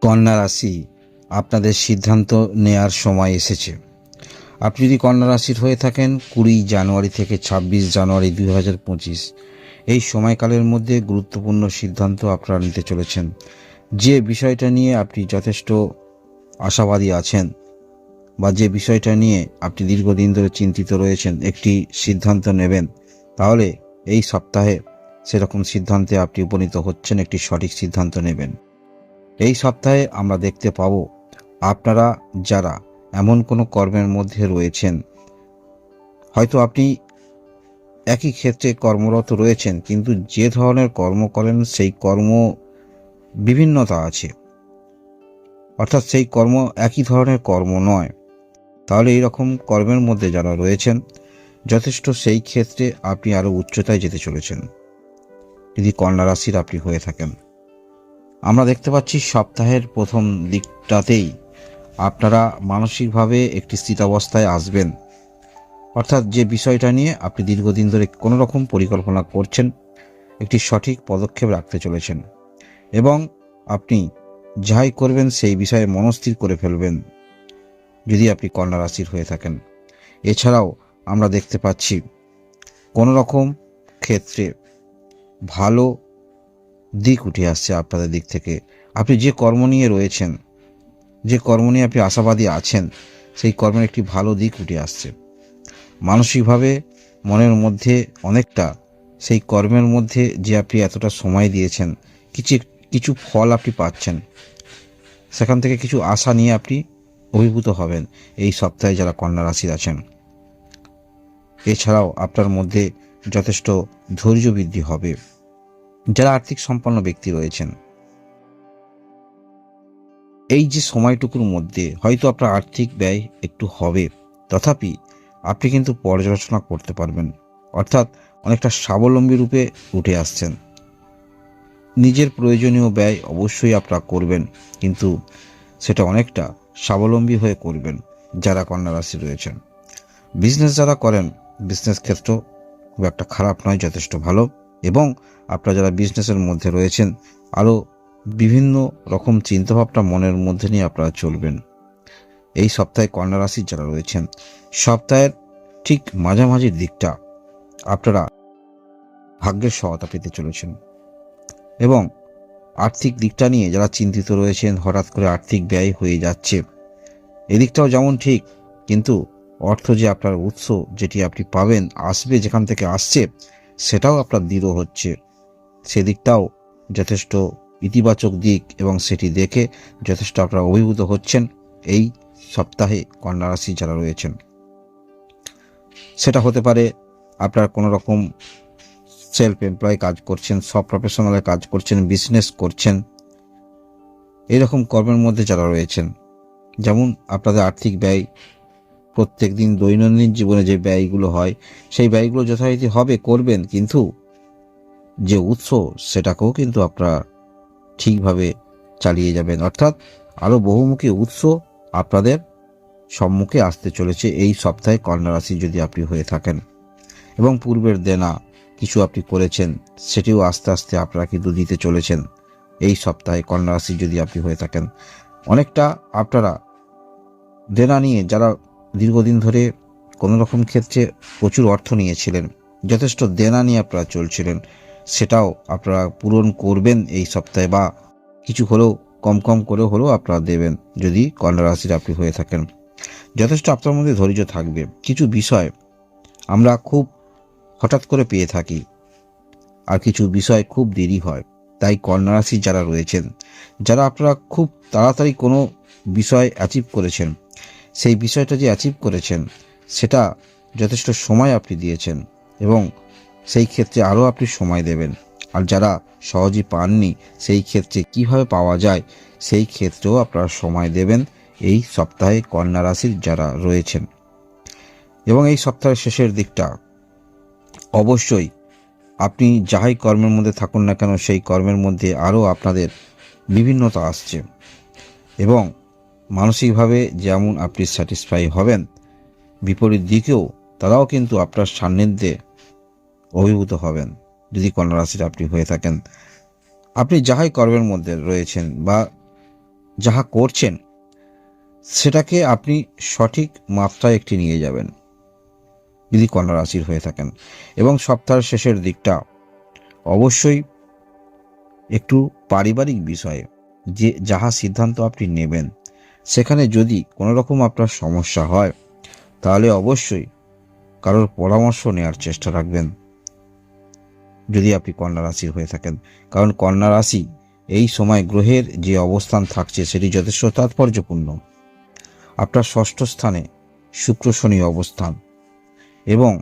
কন্যা রাশি, আপনাদের সিদ্ধান্ত নেয়ার সময় এসেছে। আপনি যদি কন্যা রাশির হয়ে থাকেন 20 জানুয়ারি থেকে 26 জানুয়ারি 2025 এই সময়কালের মধ্যে গুরুত্বপূর্ণ সিদ্ধান্ত আপনারা নিতে চলেছেন। যে বিষয়টা নিয়ে আপনি যথেষ্ট আশাবাদী আছেন বা যে বিষয়টা নিয়ে আপনি দীর্ঘদিন ধরে চিন্তিত রয়েছেন, একটি সিদ্ধান্ত নেবেন, তাহলে এই সপ্তাহে সেরকম সিদ্ধান্তে আপনি উপনীত হচ্ছেন, একটি সঠিক সিদ্ধান্ত নেবেন। এই সপ্তাহে আমরা দেখতে পাব আপনারা যারা এমন কোনো কর্মের মধ্যে রয়েছেন, হয়তো আপনি একই ক্ষেত্রে কর্মরত রয়েছেন, কিন্তু যে ধরনের কর্ম করেন সেই কর্ম বিভিন্নতা আছে, অর্থাৎ সেই কর্ম একই ধরনের কর্ম নয়। তাহলে এই রকম কর্মের মধ্যে যারা রয়েছেন যথেষ্ট সেই ক্ষেত্রে আপনি আরও উচ্চতায় যেতে চলেছেন যদি কন্যা রাশির আপনি হয়ে থাকেন। আমরা দেখতে পাচ্ছি সপ্তাহের প্রথম দিকটাতেই আপনারা মানসিকভাবে একটি স্থিতাবস্থায় আসবেন, অর্থাৎ যে বিষয়টা নিয়ে আপনি দীর্ঘদিন ধরে কোনো রকম পরিকল্পনা করছেন, একটি সঠিক পদক্ষেপ রাখতে চলেছেন এবং আপনি যাই করবেন সেই বিষয়ে মনস্থির করে ফেলবেন যদি আপনি কন্যা রাশির হয়ে থাকেন। এছাড়াও আমরা দেখতে পাচ্ছি কোনো রকম ক্ষেত্রে ভালো দিক উঠে আসছে আপনাদের দিক থেকে। আপনি যে কর্ম নিয়ে রয়েছেন, যে কর্ম নিয়ে আপনি আশাবাদী আছেন, সেই কর্মের একটি ভালো দিক উঠে আসছে। মানসিকভাবে মনের মধ্যে অনেকটা সেই কর্মের মধ্যে যে আপনি এতটা সময় দিয়েছেন, কিছু ফল আপনি পাচ্ছেন, সেখান থেকে কিছু আশা নিয়ে আপনি অভিভূত হবেন এই সপ্তাহে যারা কন্যা রাশির আছেন। এছাড়াও আপনার মধ্যে যথেষ্ট ধৈর্য বৃদ্ধি হবে। যারা আর্থিক সম্পন্ন ব্যক্তি রয়েছেন, এই যে সময়টুকুর মধ্যে হয়তো আপনার আর্থিক ব্যয় একটু হবে, তথাপি আপনি কিন্তু পর্যালোচনা করতে পারবেন, অর্থাৎ অনেকটা স্বাবলম্বী রূপে উঠে আসছেন। নিজের প্রয়োজনীয় ব্যয় অবশ্যই আপনারা করবেন, কিন্তু সেটা অনেকটা স্বাবলম্বী হয়ে করবেন যারা কন্যা রাশি রয়েছেন। বিজনেস যারা করেন, বিজনেস ক্ষেত্র খুব একটা খারাপ নয়, যথেষ্ট ভালো। এবং আপনারা যারা বিজনেসের মধ্যে রয়েছেন, আরও বিভিন্ন রকম চিন্তাভাবনা মনের মধ্যে নিয়ে আপনারা চলবেন। এই সপ্তাহে কন্যা রাশির যারা রয়েছেন, সপ্তাহের ঠিক মাঝামাঝির দিকটা আপনারা ভাগ্যের সহায়তা পেতে চলেছেন এবং আর্থিক দিকটা নিয়ে যারা চিন্তিত রয়েছেন, হঠাৎ করে আর্থিক ব্যয় হয়ে যাচ্ছে, এদিকটাও যেমন ঠিক, কিন্তু অর্থ যে আপনার উৎস যেটি আপনি পাবেন, আসবে যেখান থেকে আসছে, সেটাও আপনার দৃঢ় হচ্ছে। সেদিকটাও যথেষ্ট ইতিবাচক দিক এবং সেটি দেখে যথেষ্ট আপনারা অভিভূত হচ্ছেন এই সপ্তাহে কন্যা রাশি যারা রয়েছেন। সেটা হতে পারে আপনার কোনো রকম সেলফ এমপ্লয় কাজ করছেন, সব প্রফেশনালে কাজ করছেন, বিজনেস করছেন, এরকম কর্মের মধ্যে যারা রয়েছেন। যেমন আপনাদের আর্থিক ব্যয়, প্রত্যেক দিন দৈনন্দিন জীবনে যে ব্যয়গুলো হয়, সেই ব্যয়গুলো যথারীতি হবে, করবেন, কিন্তু যে উৎস সেটাকেও কিন্তু আপনারা ঠিকভাবে চালিয়ে যাবেন, অর্থাৎ আরও বহুমুখী উৎস আপনাদের সম্মুখে আসতে চলেছে এই সপ্তাহে কন্যা রাশি যদি আপনি হয়ে থাকেন। এবং পূর্বের দেনা কিছু আপনি করেছেন, সেটিও আস্তে আস্তে আপনারা কিন্তু দিতে চলেছেন এই সপ্তাহে কন্যা রাশি যদি আপনি হয়ে থাকেন। অনেকটা আপনারা দেনা নিয়ে যারা দীর্ঘদিন ধরে কোনো রকম ক্ষেত্রে প্রচুর অর্থ নিয়েছিলেন, যথেষ্ট দেনা নিয়ে আপনারা চলছিলেন, সেটাও আপনারা পূরণ করবেন এই সপ্তাহে, বা কিছু হলেও কম কম করে হলেও আপনারা দেবেন যদি কন্যা রাশির আপনি হয়ে থাকেন। যথেষ্ট আপনার মধ্যে ধৈর্য থাকবে। কিছু বিষয় আমরা খুব হঠাৎ করে পেয়ে থাকি, আর কিছু বিষয় খুব দেরি হয়। তাই কন্যা রাশি যারা রয়েছেন, যারা আপনারা খুব তাড়াতাড়ি কোনো বিষয় অ্যাচিভ করেছেন, সেই বিষয়টা যে অ্যাচিভ করেছেন সেটা যথেষ্ট সময় আপনি দিয়েছেন এবং সেই ক্ষেত্রে আরও আপনি সময় দেবেন। আর যারা সহজেই পাননি, সেই ক্ষেত্রে কিভাবে পাওয়া যায় সেই ক্ষেত্রেও আপনারা সময় দেবেন এই সপ্তাহে কন্যা রাশির যারা রয়েছেন। এবং এই সপ্তাহের শেষের দিকটা অবশ্যই আপনি যাই কর্মের মধ্যে থাকুন না কেন, সেই কর্মের মধ্যে আরও আপনাদের বিভিন্নতা আসছে এবং মানসিকভাবে যেমন আপনি স্যাটিসফাই হবেন, বিপরীত দিকেও তারাও কিন্তু আপনার সান্নিধ্যে অভিভূত হবেন যদি কন্যা রাশির আপনি হয়ে থাকেন। আপনি যাই কর্মের মধ্যে রয়েছেন বা যাহা করছেন সেটাকে আপনি সঠিক মাত্রায় একটি নিয়ে যাবেন যদি কন্যা রাশির হয়ে থাকেন। এবং সপ্তাহের শেষের দিকটা অবশ্যই একটু পারিবারিক বিষয়ে যে যাহা সিদ্ধান্ত আপনি নেবেন সেখানে যদি কোনো রকম আপনার সমস্যা হয় তাহলে অবশ্যই কারোর পরামর্শ নেওয়ার চেষ্টা রাখবেন যদি আপনি কন্যা রাশির হয়ে থাকেন। কারণ কন্যা রাশি এই সময় গ্রহের যে অবস্থান থাকছে সেটি যথেষ্ট তাৎপর্যপূর্ণ। আপনার ষষ্ঠ স্থানে শুক্র শনি অবস্থান এবং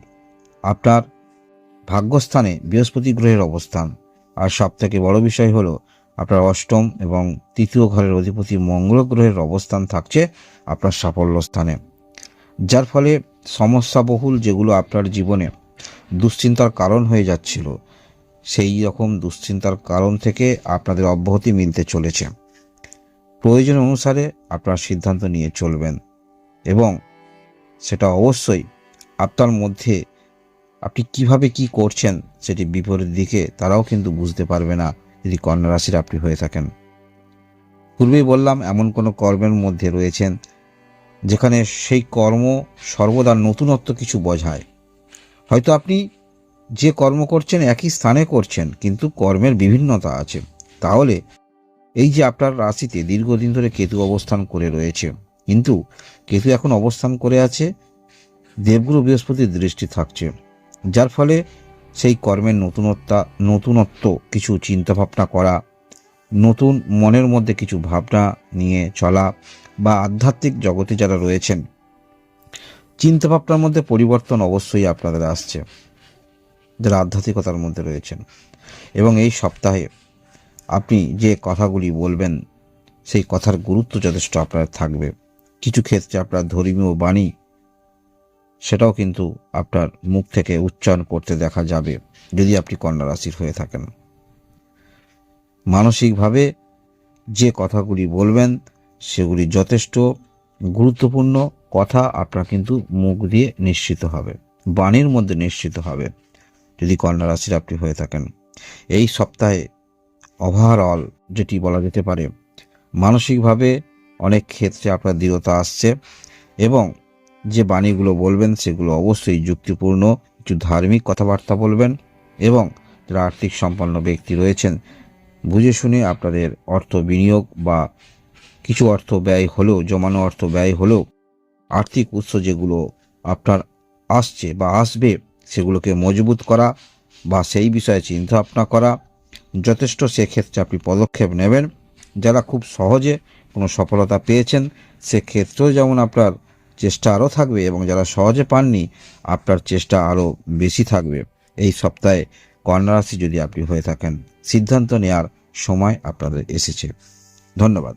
আপনার ভাগ্যস্থানে বৃহস্পতি গ্রহের অবস্থান, আর সবথেকে বড় বিষয় হলো আপনার অষ্টম এবং তৃতীয় ঘরের অধিপতি মঙ্গল গ্রহের অবস্থান থাকছে আপনার সাফল্য স্থানে, যার ফলে সমস্যাবহুল যেগুলো আপনার জীবনে দুশ্চিন্তার কারণ হয়ে যাচ্ছিল সেই রকম দুশ্চিন্তার কারণ থেকে আপনাদের অব্যাহতি মিলতে চলেছে। প্রয়োজন অনুসারে আপনার সিদ্ধান্ত নিয়ে চলবেন এবং সেটা অবশ্যই আপনার মধ্যে আপনি কিভাবে কি করছেন সেটি বিপরীত দিকে তারাও কিন্তু বুঝতে পারবে না যদি কন্যা রাশির আপনি হয়ে থাকেন। পূর্বেই বললাম এমন কোনো কর্মের মধ্যে রয়েছেন যেখানে সেই কর্ম সর্বদা নতুনত্ব কিছু বোঝায়। হয়তো আপনি যে কর্ম করছেন একই স্থানে করছেন কিন্তু কর্মের বিভিন্নতা আছে। তাহলে এই যে আপনার রাশিতে দীর্ঘদিন ধরে কেতু অবস্থান করে রয়েছে, কিন্তু কেতু এখন অবস্থান করে আছে দেবগুরু বৃহস্পতির দৃষ্টি থাকছে, যার ফলে সেই কর্মের নতুনত্ব কিছু চিন্তাভাবনা করা, নতুন মনের মধ্যে কিছু ভাবনা নিয়ে চলা বা আধ্যাত্মিক জগতে যারা রয়েছেন চিন্তাভাবনার মধ্যে পরিবর্তন অবশ্যই আপনাদের আসছে যারা আধ্যাত্মিকতার মধ্যে রয়েছেন। এবং এই সপ্তাহে আপনি যে কথাগুলি বলবেন সেই কথার গুরুত্ব যথেষ্ট আপনার থাকবে। কিছু ক্ষেত্রে আপনার ধর্মীয় বাণী সেটাও কিন্তু আপনার মুখ থেকে উচ্চারণ করতে দেখা যাবে যদি আপনি কন্যা রাশির হয়ে থাকেন। মানসিকভাবে যে কথাগুলি বলবেন সেগুলি যথেষ্ট গুরুত্বপূর্ণ কথা আপনার কিন্তু মুখ দিয়ে নিশ্চিত হবে, বাণীর মধ্যে নিশ্চিত হবে যদি কন্যা রাশির আপনি হয়ে থাকেন। এই সপ্তাহে ওভারঅল যেটি বলা যেতে পারে মানসিকভাবে অনেক ক্ষেত্রে আপনার দৃঢ়তা আসছে এবং যে বাণীগুলো বলবেন সেগুলো অবশ্যই যুক্তিপূর্ণ, কিছু ধার্মিক কথাবার্তা বলবেন এবং যারা আর্থিক সম্পন্ন ব্যক্তি রয়েছেন বুঝে শুনে আপনাদের অর্থ বিনিয়োগ বা কিছু অর্থ ব্যয় হলেও, জমানো অর্থ ব্যয় হলেও আর্থিক উৎস যেগুলো আপনার আসছে বা আসবে সেগুলোকে মজবুত করা বা সেই বিষয়ে চিন্তা ভাবনা করা যথেষ্ট, সেক্ষেত্রে আপনি পদক্ষেপ নেবেন। যারা খুব সহজে কোনো সফলতা পেয়েছেন সেক্ষেত্রেও যেমন আপনার চেষ্টা আরও থাকবে এবং যারা সহজে পাননি আপনার চেষ্টা আরও বেশি থাকবে। এই সপ্তাহে কন্যা রাশি যদি আপনি হয়ে থাকেন সিদ্ধান্ত নেওয়ার সময় আপনাদের এসেছে। ধন্যবাদ।